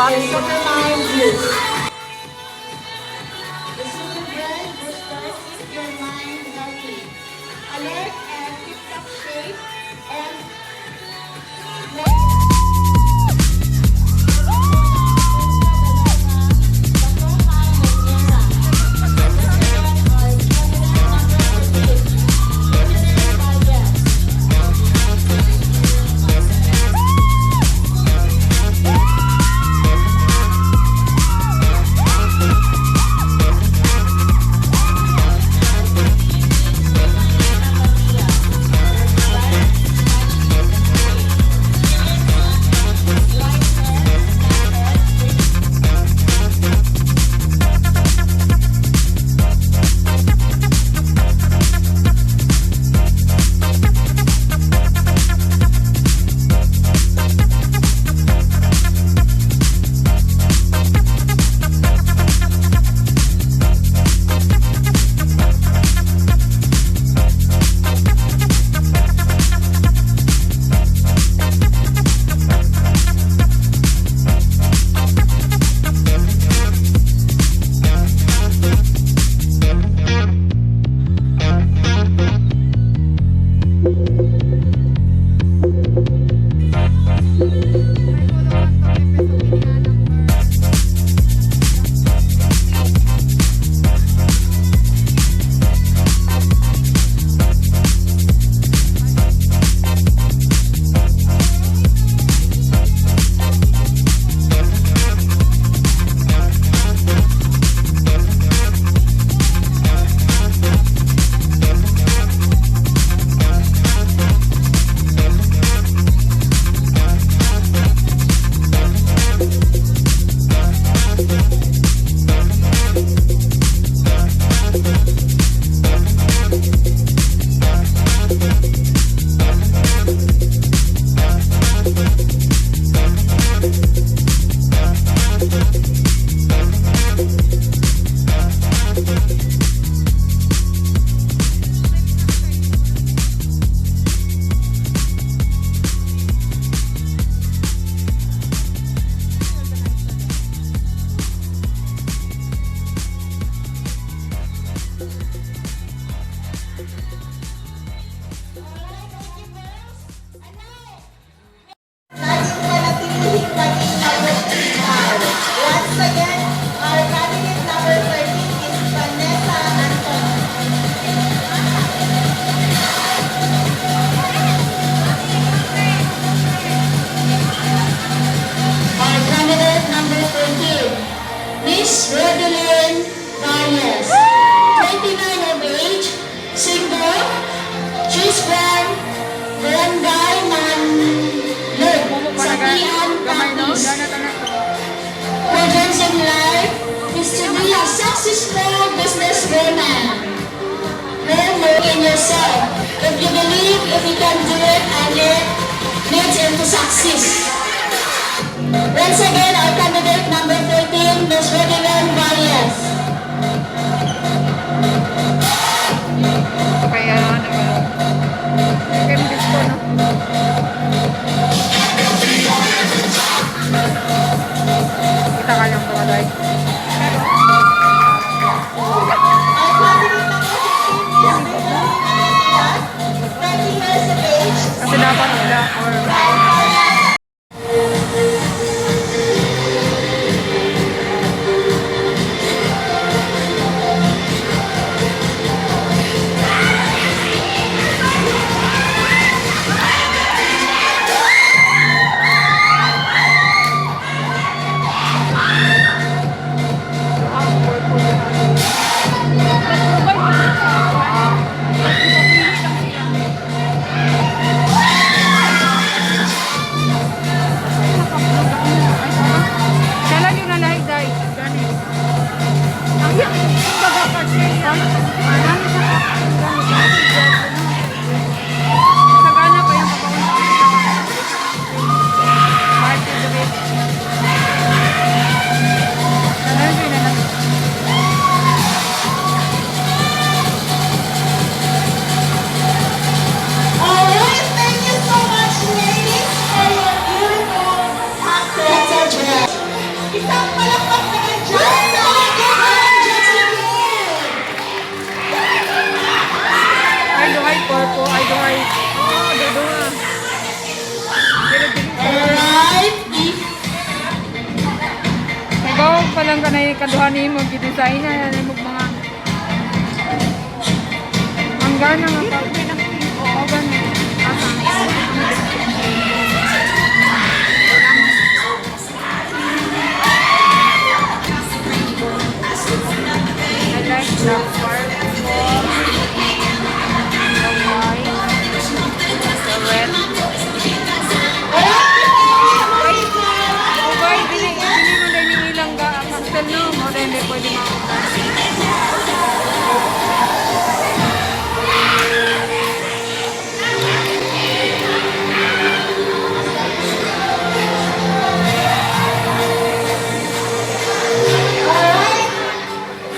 Bakit po? The student bride will start keep your mind healthy, alert and tip-top shape, and Purpose in life is to be a successful businesswoman. Believe in yourself. If you believe, if you can do it, and it leads into success. Once again, our candidate number 13, Ms. Rodilyn Valles. Kaya naman. Kaya mo gusto, no? Kita ka lang mga guys. Kasi dapat nila or may kaduhan ni mo gidesign na mo mga ang gana nga pa. Oo, gana. I like the purple, the white, the red. Okay, bili mo din yung ilang pastel no, mo rin hindi pwede makakita.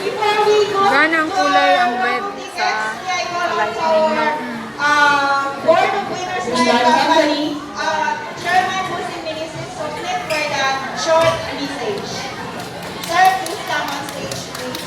Before we go, Gana ang kulay ang red sa lightning no. Board of Winners Live Company, Chairman Jose Minister, so please for the short message. Sir, please come on stage, please.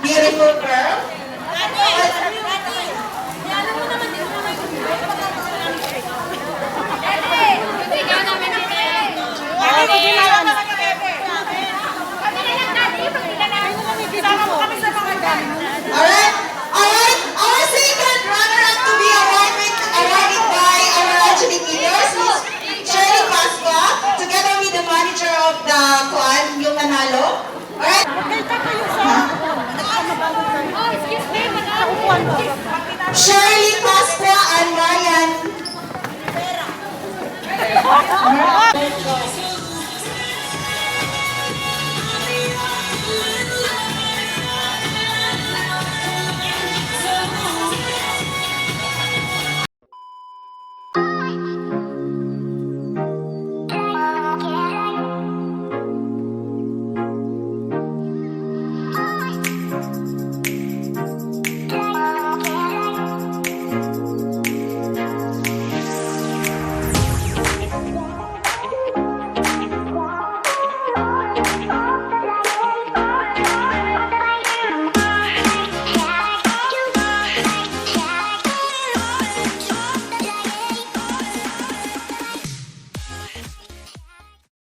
Beautiful girl. Alright, our second runner-up to be awarded by our legendary leaders, Miss Shei together with the manager of the clan, yung nanalo. Alright? Shirley Pasqua and Ryan